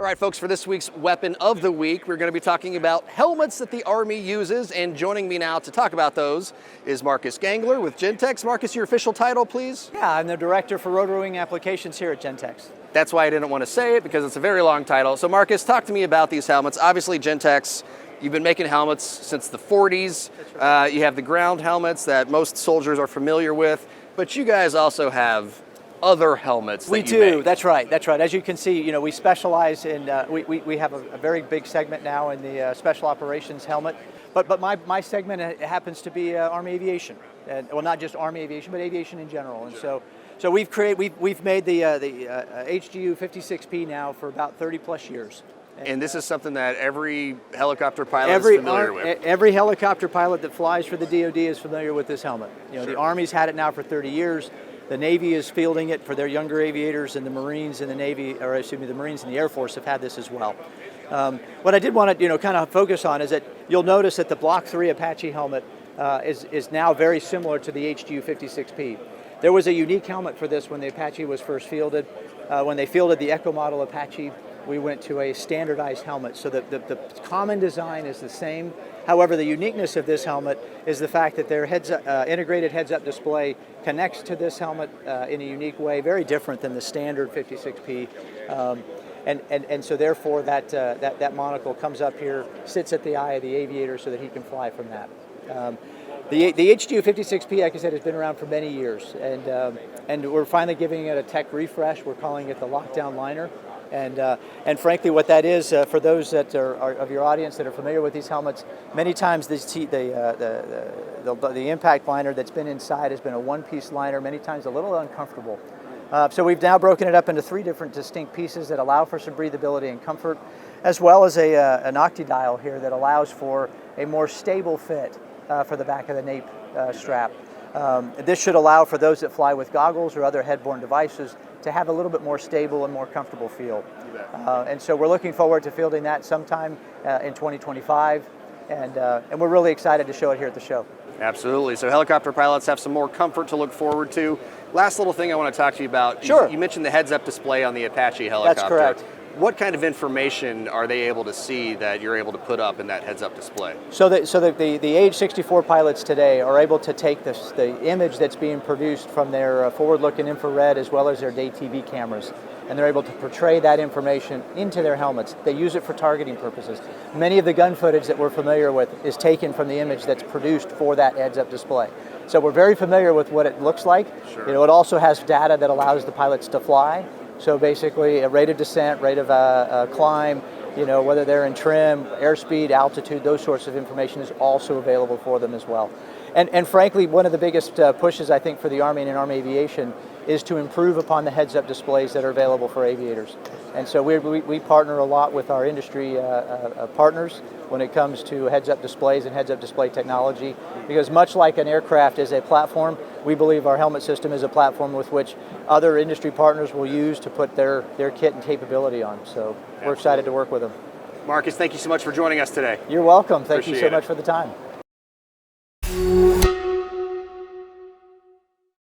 All right, folks, for this week's Weapon of the Week, we're going to be talking about helmets that the Army uses, and joining me now to talk about those is Marcus Gangler with Gentex. Marcus, your official title, please? Yeah, I'm the Director for Rotor Wing Applications here at Gentex. That's why I didn't want to say it, because it's a very long title. So Marcus, talk to me about these helmets. Obviously, Gentex, you've been making helmets since the 40s. Right. You have the ground helmets that most soldiers are familiar with, but you guys also have other helmets that you make. That's right. As you can see, we specialize in, we have a very big segment now in the Special Operations helmet, but my segment happens to be Army Aviation. Well, not just Army Aviation, but aviation in general. And so we've made the HGU-56 now for about 30 plus years. And this is something that every helicopter pilot is familiar with. Every helicopter pilot that flies for the DoD is familiar with this helmet. Sure. The Army's had it now for 30 years. The Navy is fielding it for their younger aviators, and the Marines and the Navy, or excuse me, the Marines and the Air Force have had this as well. What I did want to, kind of focus on is that you'll notice that the Block 3 Apache helmet is now very similar to the HGU-56P. There was a unique helmet for this when the Apache was first fielded. When they fielded the Echo model Apache, we went to a standardized helmet, so that the common design is the same. However, the uniqueness of this helmet is the fact that their integrated heads-up display connects to this helmet in a unique way, very different than the standard 56P. And so therefore that monocle comes up here, sits at the eye of the aviator so that he can fly from that. The HGU-56P, like I said, has been around for many years, and we're finally giving it a tech refresh. We're calling it the lockdown liner. And frankly, what that is, for those that are of your audience that are familiar with these helmets, many times the impact liner that's been inside has been a one-piece liner, many times a little uncomfortable. So we've now broken it up into 3 different distinct pieces that allow for some breathability and comfort, as well as an octidial here that allows for a more stable fit for the back of the nape strap. This should allow for those that fly with goggles or other head-borne devices to have a little bit more stable and more comfortable feel. And so we're looking forward to fielding that sometime in 2025, and we're really excited to show it here at the show. Absolutely. So helicopter pilots have some more comfort to look forward to. Last little thing I want to talk to you about. Sure. You mentioned the heads-up display on the Apache helicopter. That's correct. What kind of information are they able to see that you're able to put up in that heads-up display? So the age 64 pilots today are able to take the image that's being produced from their forward-looking infrared as well as their day TV cameras, and they're able to portray that information into their helmets. They use it for targeting purposes. Many of the gun footage that we're familiar with is taken from the image that's produced for that heads-up display. So we're very familiar with what it looks like. Sure. It also has data that allows the pilots to fly. So basically a rate of descent, rate of climb, whether they're in trim, airspeed, altitude, those sorts of information is also available for them as well. And frankly, one of the biggest pushes I think for the Army and in Army Aviation is to improve upon the heads-up displays that are available for aviators. And so we partner a lot with our industry partners when it comes to heads-up displays and heads-up display technology, because much like an aircraft is a platform, we believe our helmet system is a platform with which other industry partners will use to put their kit and capability on. So we're excited to work with them. Marcus, thank you so much for joining us today. You're welcome. Thank you so Appreciate much it. for the time.